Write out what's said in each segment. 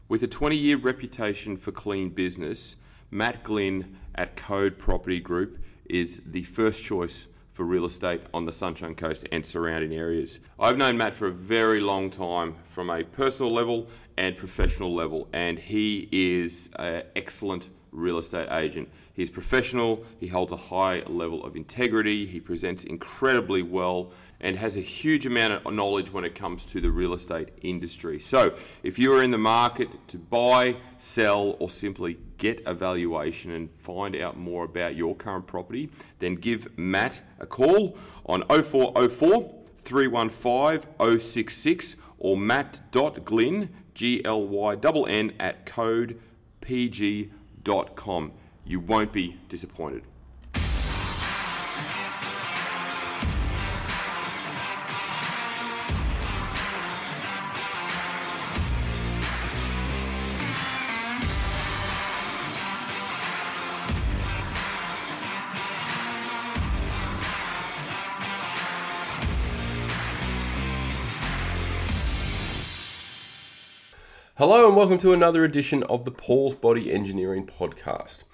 With a 20-year reputation for clean business, Matt Glynn at Code Property Group is the first choice for real estate on the Sunshine Coast and surrounding areas. I've known Matt for a very long time from a personal level and professional level, and he is an excellent real estate agent. He's professional, he holds a high level of integrity, he presents incredibly well, and has a huge amount of knowledge when it comes to the real estate industry. So if you are in the market to buy, sell, or simply get a valuation and find out more about your current property, then give Matt a call on 0404 315 066 or matt.glynn, GLYNN at codepg.com. You won't be disappointed. Hello and welcome to another edition of the Paul's Body Engineering Podcast.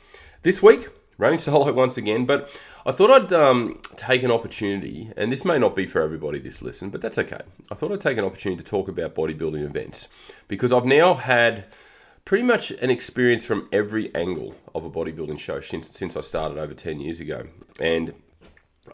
This week, running solo once again, but I thought I'd take an opportunity, and this may not be for everybody this listen, but that's okay. I thought I'd take an opportunity to talk about bodybuilding events because I've now had pretty much an experience from every angle of a bodybuilding show since I started over 10 years ago. And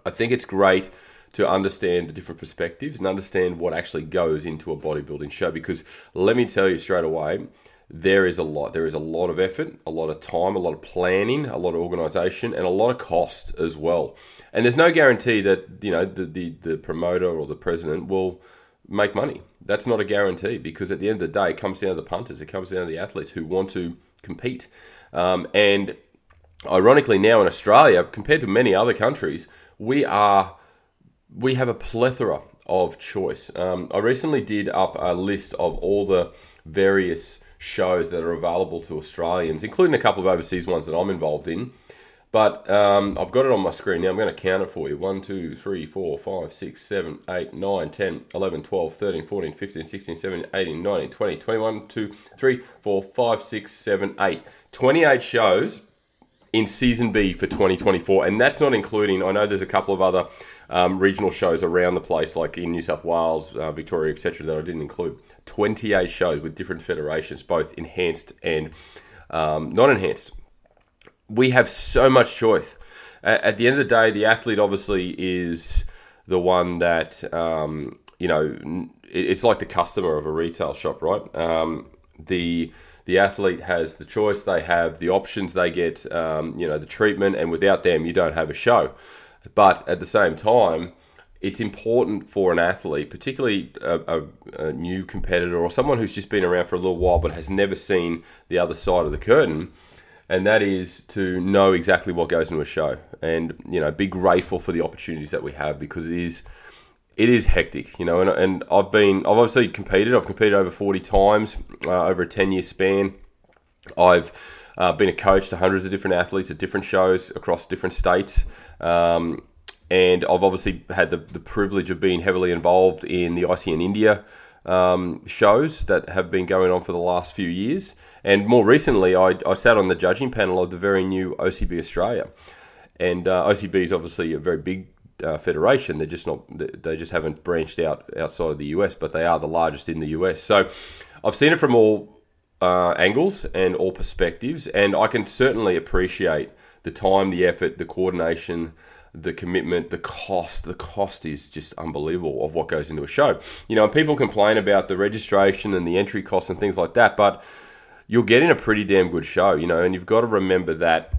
I think it's great to understand the different perspectives and understand what actually goes into a bodybuilding show, because let me tell you straight away, there is a lot of effort, a lot of time, a lot of planning, a lot of organization, and a lot of cost as well. And there's no guarantee that, you know, the promoter or the president will make money. That's not a guarantee, because at the end of the day, it comes down to the punters, it comes down to the athletes who want to compete. And ironically now in Australia, compared to many other countries, we have a plethora of choice. I recently did up a list of all the various shows that are available to Australians, including a couple of overseas ones that I'm involved in. But I've got it on my screen now. I'm going to count it for you. 1, 2, 3, 4, 5, 6, 7, 8, 9, 10, 11, 12, 13, 14, 15, 16, 17, 18, 19, 20, 21, 2, 3, 4, 5, 6, 7, 8. 28 shows in Season B for 2024. And that's not including, I know there's a couple of other regional shows around the place, like in New South Wales, Victoria, etc., that I didn't include. 28 shows with different federations, both enhanced and not enhanced. We have so much choice. At the end of the day, the athlete obviously is the one that, it's like the customer of a retail shop, right? The athlete has the choice, they have the options, they get, the treatment, and without them, you don't have a show. But at the same time, it's important for an athlete, particularly a new competitor or someone who's just been around for a little while but has never seen the other side of the curtain, and that is to know exactly what goes into a show and, be grateful for the opportunities that we have, because it is hectic, and I've obviously competed. I've competed over 40 times over a 10-year span. I've been a coach to hundreds of different athletes at different shows across different states. And I've obviously had the privilege of being heavily involved in the ICN India shows that have been going on for the last few years. And more recently, I sat on the judging panel of the very new OCB Australia. And OCB is obviously a very big federation. They just haven't branched out outside of the US, but they are the largest in the US. So I've seen it from all angles and all perspectives, and I can certainly appreciate the time, the effort, the coordination, the commitment, the cost. The cost is just unbelievable of what goes into a show. And people complain about the registration and the entry costs and things like that, but you're getting a pretty damn good show, and you've got to remember that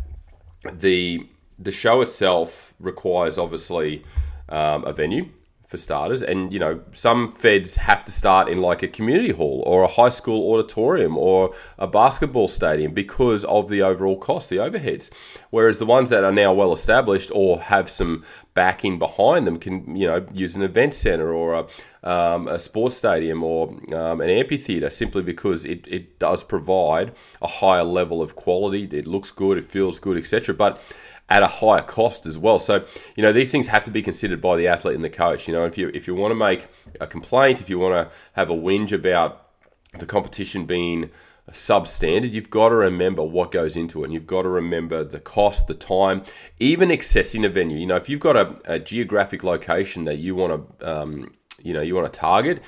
the show itself requires obviously a venue for starters, and some feds have to start in like a community hall or a high school auditorium or a basketball stadium because of the overall cost, the overheads, whereas the ones that are now well established or have some backing behind them can use an event center or a sports stadium or an amphitheater, simply because it does provide a higher level of quality. It looks good, it feels good, etc., but at a higher cost as well. So, these things have to be considered by the athlete and the coach. If you want to make a complaint, if you want to have a whinge about the competition being substandard, you've got to remember what goes into it. And you've got to remember the cost, the time, even accessing a venue. You know, if you've got a geographic location that you want to, you want to target,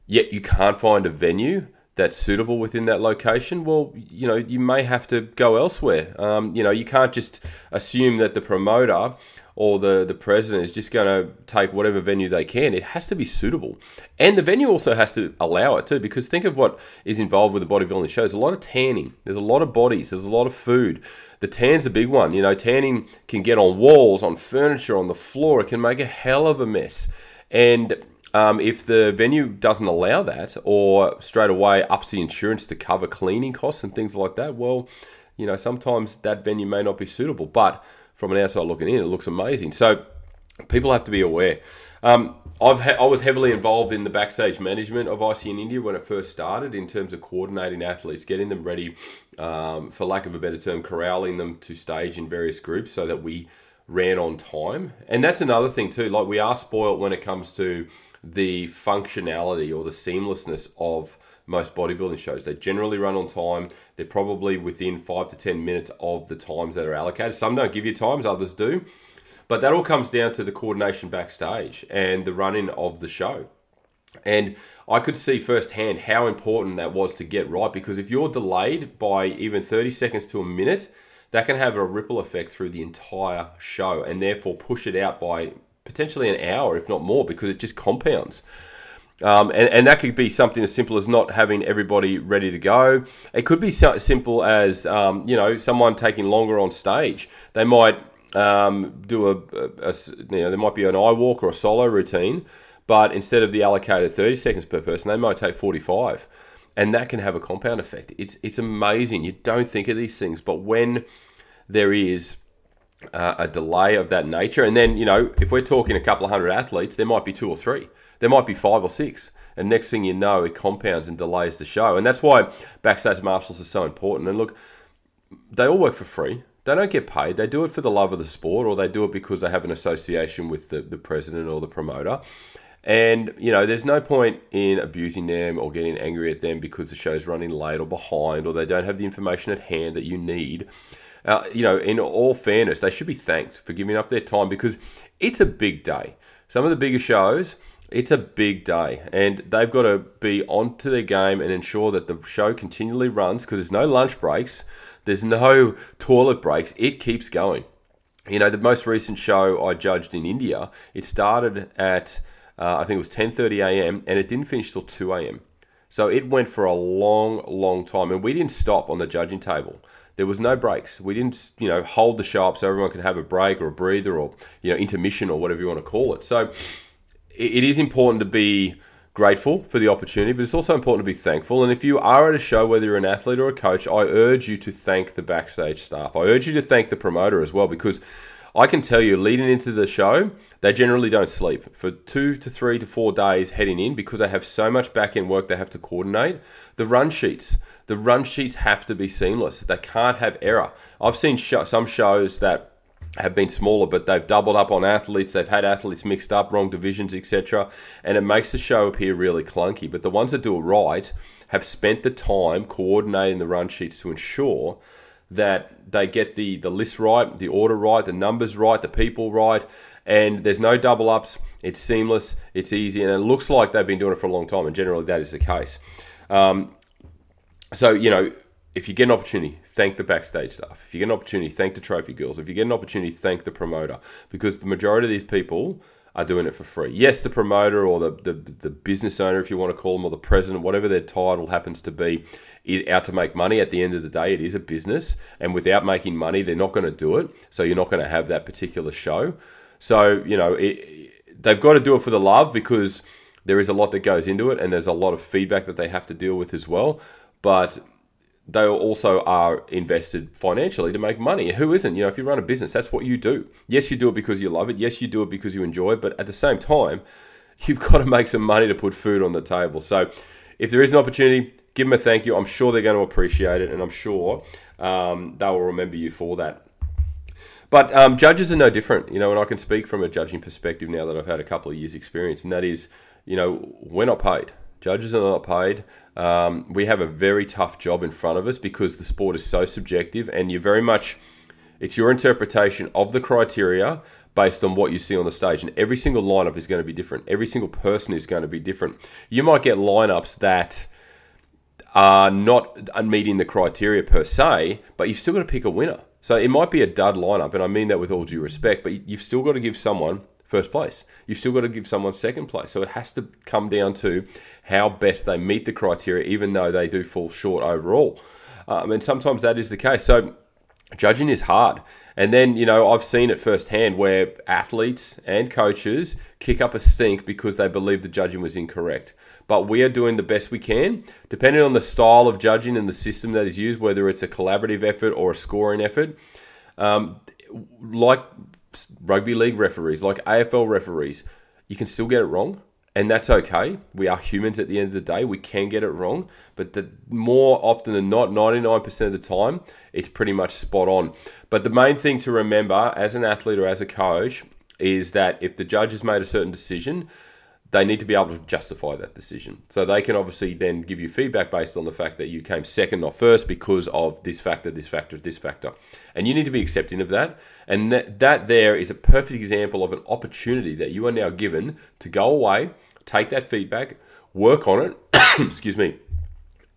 yet you can't find a venue that's suitable within that location, well, you know, you may have to go elsewhere. You can't just assume that the promoter or the president is just going to take whatever venue they can. It has to be suitable. And the venue also has to allow it too, because think of what is involved with the bodybuilding show. There's a lot of tanning. There's a lot of bodies. There's a lot of food. The tan's a big one. You know, tanning can get on walls, on furniture, on the floor. It can make a hell of a mess. And if the venue doesn't allow that, or straight away ups the insurance to cover cleaning costs and things like that, well, you know, sometimes that venue may not be suitable. But from an outside looking in, it looks amazing. So people have to be aware. I was heavily involved in the backstage management of IC in India when it first started, in terms of coordinating athletes, getting them ready, for lack of a better term, corralling them to stage in various groups so that we ran on time. And that's another thing too. Like, we are spoiled when it comes to the functionality or the seamlessness of most bodybuilding shows. They generally run on time. They're probably within 5 to 10 minutes of the times that are allocated. Some don't give you times, others do. But that all comes down to the coordination backstage and the running of the show. And I could see firsthand how important that was to get right, because if you're delayed by even 30 seconds to a minute, that can have a ripple effect through the entire show, and therefore push it out by potentially an hour, if not more, because it just compounds. And that could be something as simple as not having everybody ready to go. It could be so simple as, someone taking longer on stage. They might do there might be an eye walk or a solo routine, but instead of the allocated 30 seconds per person, they might take 45. And that can have a compound effect. It's amazing. You don't think of these things, but when there is a delay of that nature, and then, you know, if we're talking a couple of hundred athletes, there might be 2 or 3. There might be 5 or 6. And next thing you know, it compounds and delays the show. And that's why backstage marshals are so important. And look, they all work for free. They don't get paid. They do it for the love of the sport, or they do it because they have an association with the president or the promoter. And, you know, there's no point in abusing them or getting angry at them because the show's running late or behind, or they don't have the information at hand that you need. In all fairness, they should be thanked for giving up their time, because it's a big day. Some of the bigger shows, it's a big day, and they've got to be onto their game and ensure that the show continually runs, because there's no lunch breaks, there's no toilet breaks, it keeps going. You know, the most recent show I judged in India, it started at, I think it was 10:30 a.m. and it didn't finish till 2 a.m. So it went for a long, long time, and we didn't stop on the judging table. There was no breaks. We didn't, hold the show up so everyone could have a break or a breather or, intermission or whatever you want to call it. So it is important to be grateful for the opportunity, but it's also important to be thankful. And if you are at a show, whether you're an athlete or a coach, I urge you to thank the backstage staff. I urge you to thank the promoter as well, because I can tell you, leading into the show, they generally don't sleep for 2 to 3 to 4 days heading in, because they have so much back-end work they have to coordinate. The run sheets have to be seamless. They can't have error. I've seen some shows that have been smaller, but they've doubled up on athletes. They've had athletes mixed up, wrong divisions, etc. And it makes the show appear really clunky. But the ones that do it right have spent the time coordinating the run sheets to ensure that they get the list right, the order right, the numbers right, the people right, and there's no double ups. It's seamless, it's easy, and it looks like they've been doing it for a long time, and generally that is the case. So, if you get an opportunity, thank the backstage staff. If you get an opportunity, thank the trophy girls. If you get an opportunity, thank the promoter, because the majority of these people are doing it for free. Yes, the promoter or the business owner, if you want to call them, or the president, whatever their title happens to be, is out to make money. At the end of the day, it is a business, and without making money, they're not going to do it. So you're not going to have that particular show. So, they've got to do it for the love, because there is a lot that goes into it, and there's a lot of feedback that they have to deal with as well. But they also are invested financially to make money. Who isn't? If you run a business, that's what you do. Yes, you do it because you love it. Yes, you do it because you enjoy it. But at the same time, you've got to make some money to put food on the table. So if there is an opportunity, give them a thank you. I'm sure they're going to appreciate it, and I'm sure they will remember you for that. But judges are no different, and I can speak from a judging perspective now that I've had a couple of years' experience, and that is, we're not paid. Judges are not paid. We have a very tough job in front of us because the sport is so subjective, and it's your interpretation of the criteria based on what you see on the stage. And every single lineup is going to be different. Every single person is going to be different. You might get lineups that are not meeting the criteria per se, but you've still got to pick a winner. So it might be a dud lineup, and I mean that with all due respect, but you've still got to give someone first place. You've still got to give someone second place. So it has to come down to how best they meet the criteria, even though they do fall short overall. And sometimes that is the case. So judging is hard. And then, I've seen it firsthand where athletes and coaches kick up a stink because they believe the judging was incorrect. But we are doing the best we can, depending on the style of judging and the system that is used, whether it's a collaborative effort or a scoring effort. Like rugby league referees, like AFL referees, you can still get it wrong. And that's okay. We are humans at the end of the day. We can get it wrong. But more often than not, 99% of the time, it's pretty much spot on. But the main thing to remember as an athlete or as a coach is that if the judge has made a certain decision, they need to be able to justify that decision. So they can obviously then give you feedback based on the fact that you came second, not first, because of this factor, this factor, this factor. And you need to be accepting of that. And that there is a perfect example of an opportunity that you are now given to go away, take that feedback, work on it, excuse me,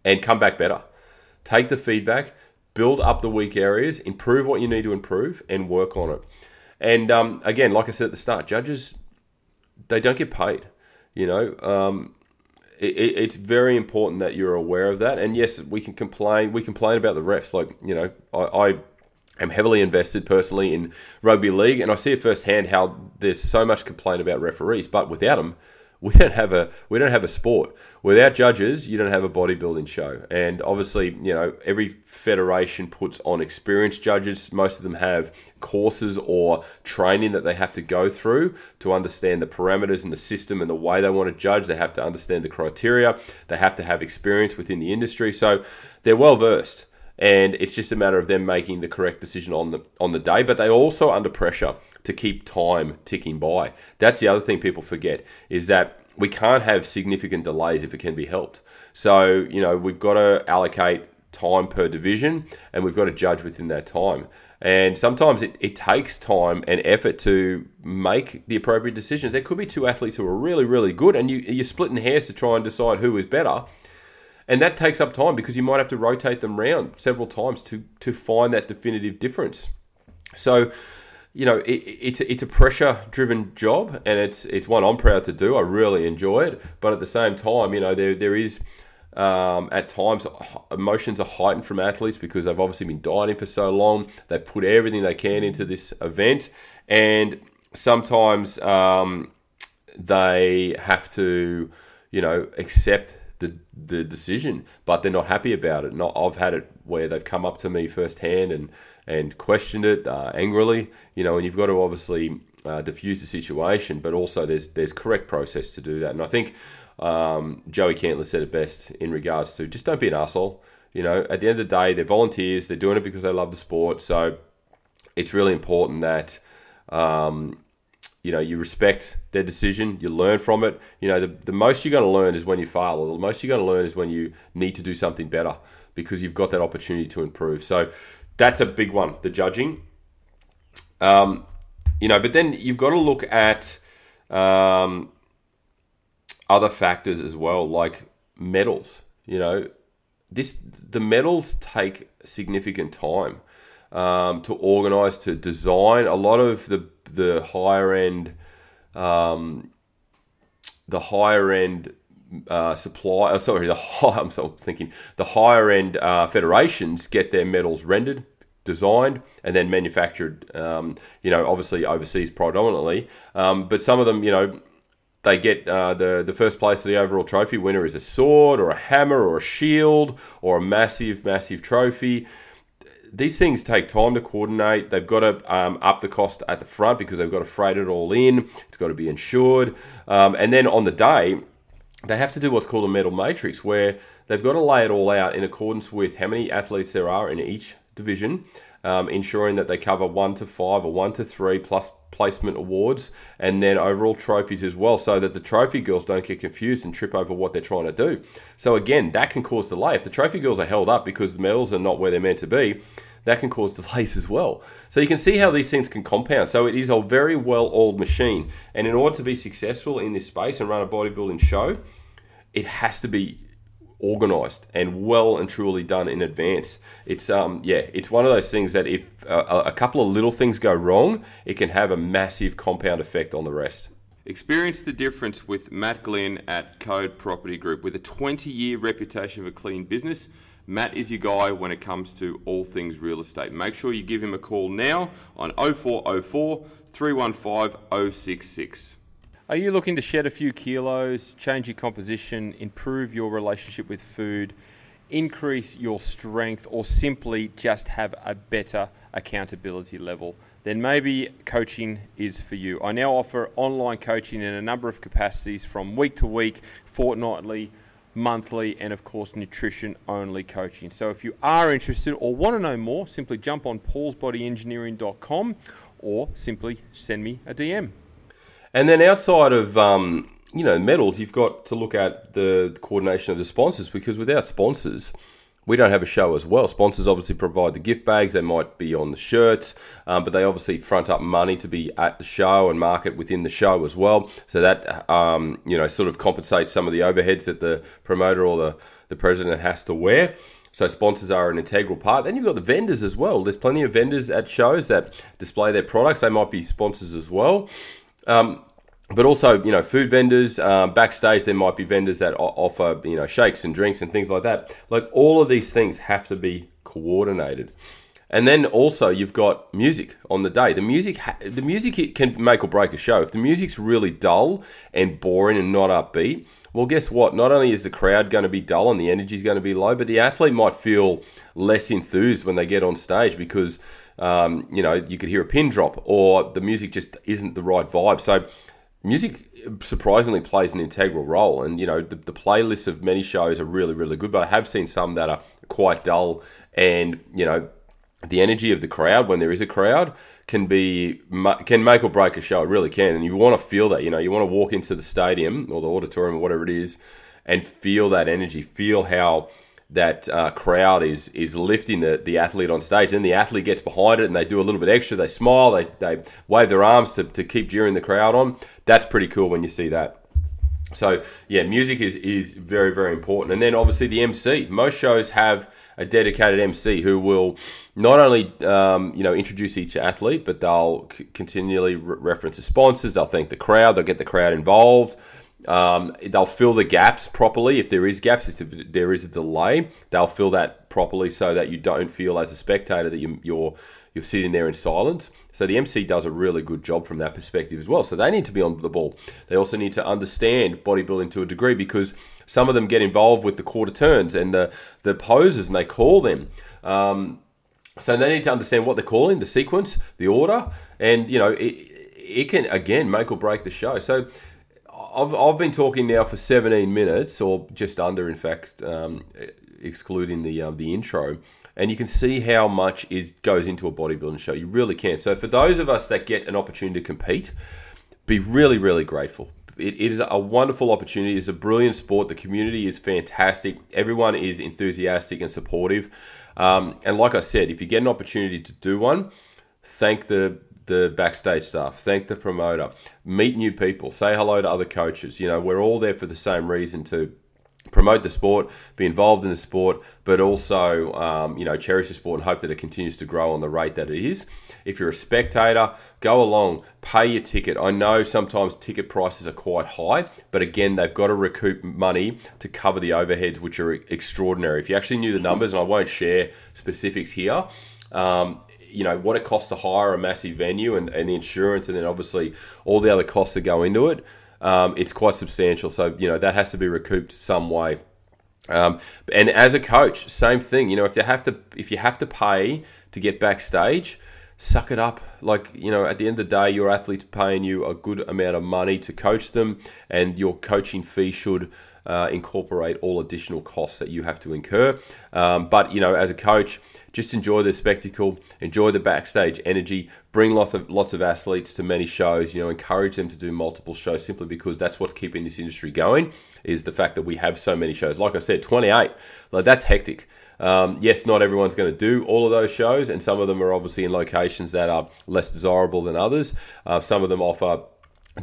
and come back better. Take the feedback, build up the weak areas, improve what you need to improve, and work on it. And again, like I said at the start, judges, they don't get paid. It's very important that you're aware of that. And yes, we can complain. We complain about the refs. I am heavily invested personally in rugby league, and I see it firsthand how there's so much complaint about referees. But without them, we don't have a sport. Without judges, you don't have a bodybuilding show. And obviously, every federation puts on experienced judges. Most of them have courses or training that they have to go through to understand the parameters and the system and the way they want to judge. They have to understand the criteria. They have to have experience within the industry. So they're well versed. And it's just a matter of them making the correct decision on the day. But they're also under pressure to keep time ticking by. That's the other thing people forget, is that we can't have significant delays if it can be helped. So, we've got to allocate time per division, and we've got to judge within that time. And sometimes it takes time and effort to make the appropriate decisions. There could be two athletes who are really, really good, and you're splitting hairs to try and decide who is better. And that takes up time because you might have to rotate them around several times to find that definitive difference. So, it's a pressure-driven job, and it's one I'm proud to do. I really enjoy it, but at the same time, there is at times emotions are heightened from athletes because they've obviously been dieting for so long. They've put everything they can into this event, and sometimes they have to, accept the decision, but they're not happy about it. I've had it where they've come up to me firsthand and questioned it angrily, and you've got to obviously diffuse the situation, but also there's correct process to do that. And I think Joey Cantler said it best in regards to just don't be an arsehole. At the end of the day, they're volunteers, they're doing it because they love the sport. So it's really important that you respect their decision, you learn from it. The most you're going to learn is when you fail, or the most you're going to learn is when you need to do something better because you've got that opportunity to improve. So that's a big one, the judging. But then you've got to look at other factors as well, like medals. The medals take significant time to organise, to design. A lot of the higher end the higher end federations get their medals rendered, designed, and then manufactured, obviously overseas predominantly. But some of them, they get the first place of the overall trophy winner is a sword or a hammer or a shield or a massive, massive trophy. These things take time to coordinate. They've got to up the cost at the front because they've got to freight it all in. It's got to be insured. And then on the day, they have to do what's called a medal matrix, where they've got to lay it all out in accordance with how many athletes there are in each division, ensuring that they cover 1 to 5 or 1 to 3 plus placement awards, and then overall trophies as well, so that the trophy girls don't get confused and trip over what they're trying to do. So again, that can cause delay. If the trophy girls are held up because the medals are not where they're meant to be, that can cause delays as well. So you can see how these things can compound. So it is a very well-oiled machine. And in order to be successful in this space and run a bodybuilding show, it has to be organized and well and truly done in advance. It's it's one of those things that if a couple of little things go wrong, it can have a massive compound effect on the rest. Experience the difference with Matt Glynn at Code Property Group. With a 20-year reputation for clean business, Matt is your guy when it comes to all things real estate. Make sure you give him a call now on 0404 315 066. Are you looking to shed a few kilos, change your composition, improve your relationship with food, increase your strength, or simply just have a better accountability level? Then maybe coaching is for you. I now offer online coaching in a number of capacities, from week to week, fortnightly, monthly, and of course nutrition only coaching. So if you are interested or want to know more, simply jump on paulsbodyengineering.com or simply send me a DM. And then outside of medals, you've got to look at the coordination of the sponsors, because without sponsors, we don't have a show as well. Sponsors obviously provide the gift bags. They might be on the shirts, but they obviously front up money to be at the show and market within the show as well. So that, sort of compensates some of the overheads that the promoter or the president has to wear. So sponsors are an integral part. Then you've got the vendors as well. There's plenty of vendors at shows that display their products. They might be sponsors as well. But also, food vendors, backstage, there might be vendors that offer, shakes and drinks and things like that. Like, all of these things have to be coordinated. And then also you've got music on the day. The music can make or break a show. If the music's really dull and boring and not upbeat, well, guess what? Not only is the crowd going to be dull and the energy is going to be low, but the athlete might feel less enthused when they get on stage because, you could hear a pin drop or the music just isn't the right vibe. So music surprisingly plays an integral role, and the playlists of many shows are really, really good, but I have seen some that are quite dull, and the energy of the crowd, when there is a crowd, can make or break a show. It really can, and you want to feel that. You want to walk into the stadium or the auditorium or whatever it is and feel that energy, feel how that crowd is lifting the athlete on stage. Then the athlete gets behind it and they do a little bit extra. They smile, they wave their arms to keep cheering the crowd on. That's pretty cool when you see that. So yeah, music is very, very important. And then obviously the MC. Most shows have a dedicated MC who will not only introduce each athlete, but they'll continually reference the sponsors. They'll thank the crowd. They'll get the crowd involved. They'll fill the gaps properly. If there is gaps, if there is a delay, they'll fill that properly so that you don't feel as a spectator that you're sitting there in silence. So the MC does a really good job from that perspective as well. So they need to be on the ball. They also need to understand bodybuilding to a degree, because some of them get involved with the quarter turns and the poses, and they call them. So they need to understand what they're calling, the sequence, the order, and it can again make or break the show. So I've been talking now for 17 minutes, or just under, in fact, excluding the intro. And you can see how much goes into a bodybuilding show. You really can. So for those of us that get an opportunity to compete, be really, really grateful. It is a wonderful opportunity. It's a brilliant sport. The community is fantastic. Everyone is enthusiastic and supportive. And like I said, if you get an opportunity to do one, thank the backstage staff, thank the promoter, meet new people, say hello to other coaches. We're all there for the same reason, to promote the sport, be involved in the sport, but also, cherish the sport and hope that it continues to grow on the rate that it is. If you're a spectator, go along, pay your ticket. I know sometimes ticket prices are quite high, but again, they've got to recoup money to cover the overheads, which are extraordinary. If you actually knew the numbers, and I won't share specifics here, what it costs to hire a massive venue and the insurance, and then obviously all the other costs that go into it, it's quite substantial. So, that has to be recouped some way. And as a coach, same thing. If you have to pay to get backstage, suck it up. At the end of the day, your athlete's paying you a good amount of money to coach them, and your coaching fee should incorporate all additional costs that you have to incur. But, as a coach, just enjoy the spectacle, enjoy the backstage energy, bring lots of athletes to many shows, encourage them to do multiple shows simply because that's what's keeping this industry going, is the fact that we have so many shows. Like I said, 28, that's hectic. Yes, not everyone's going to do all of those shows, and some of them are obviously in locations that are less desirable than others. Some of them offer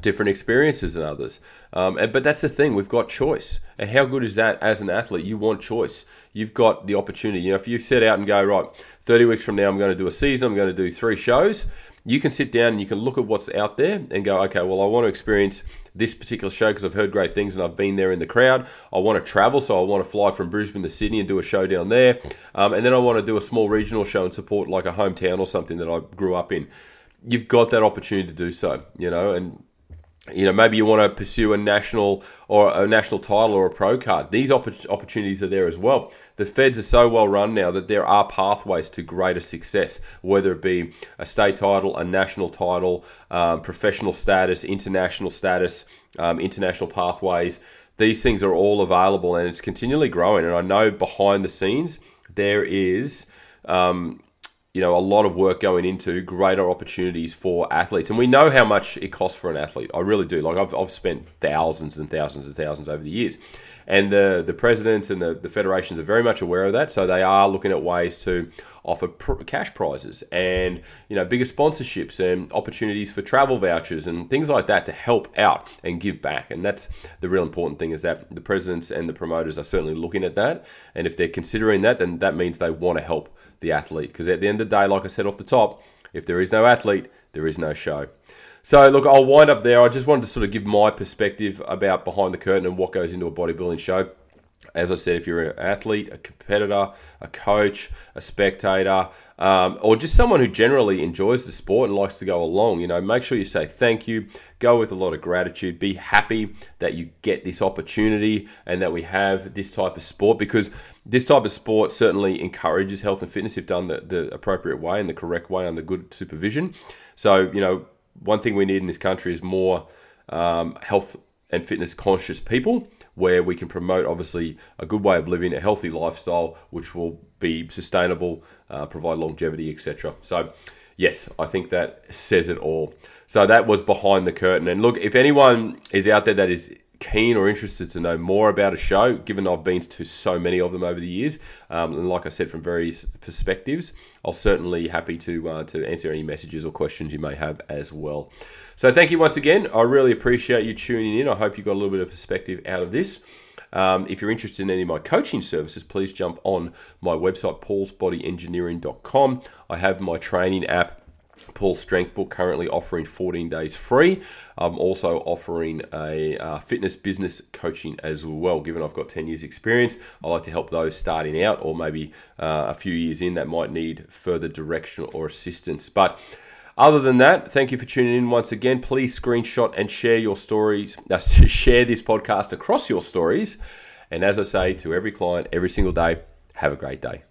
different experiences than others. But that's the thing, we've got choice. And how good is that as an athlete? You want choice. You've got the opportunity. If you set out and go, right, 30 weeks from now, I'm going to do a season, I'm going to do 3 shows, you can sit down and you can look at what's out there and go, okay, well, I want to experience this particular show because I've heard great things and I've been there in the crowd. I want to travel, so I want to fly from Brisbane to Sydney and do a show down there. And then I want to do a small regional show and support like a hometown or something that I grew up in. You've got that opportunity to do so, and maybe you want to pursue a national title or a pro card. These opportunities are there as well. The feds are so well run now that there are pathways to greater success, whether it be a state title, a national title, professional status, international pathways. These things are all available and it's continually growing. And I know behind the scenes there is a lot of work going into greater opportunities for athletes. And we know how much it costs for an athlete. I really do. I've spent thousands and thousands and thousands over the years. And the presidents and the federations are very much aware of that. So they are looking at ways to offer cash prizes and, bigger sponsorships and opportunities for travel vouchers and things like that to help out and give back. And that's the real important thing, is that the presidents and the promoters are certainly looking at that. And if they're considering that, then that means they want to help the athlete, because at the end of the day, like I said off the top, if there is no athlete, there is no show. So look, I'll wind up there. I just wanted to sort of give my perspective about behind the curtain and what goes into a bodybuilding show. As I said, if you're an athlete, a competitor, a coach, a spectator, or just someone who generally enjoys the sport and likes to go along, make sure you say thank you, go with a lot of gratitude, be happy that you get this opportunity and that we have this type of sport, because this type of sport certainly encourages health and fitness if done the appropriate way and the correct way under good supervision. So, one thing we need in this country is more health and fitness conscious people, where we can promote, obviously, a good way of living, a healthy lifestyle, which will be sustainable, provide longevity, etc. So, yes, I think that says it all. So that was behind the curtain. And look, if anyone is out there that is keen or interested to know more about a show, given I've been to so many of them over the years, and like I said, from various perspectives, I'll certainly happy to answer any messages or questions you may have as well. So thank you once again. I really appreciate you tuning in. I hope you got a little bit of perspective out of this. If you're interested in any of my coaching services, please jump on my website, paulsbodyengineering.com. I have my training app, Paul's Strength Book, currently offering 14 days free. I'm also offering a fitness business coaching as well. Given I've got 10 years experience, I like to help those starting out or maybe a few years in that might need further direction or assistance. But other than that, thank you for tuning in once again. Please screenshot and share your stories. Share this podcast across your stories. And as I say to every client every single day, have a great day.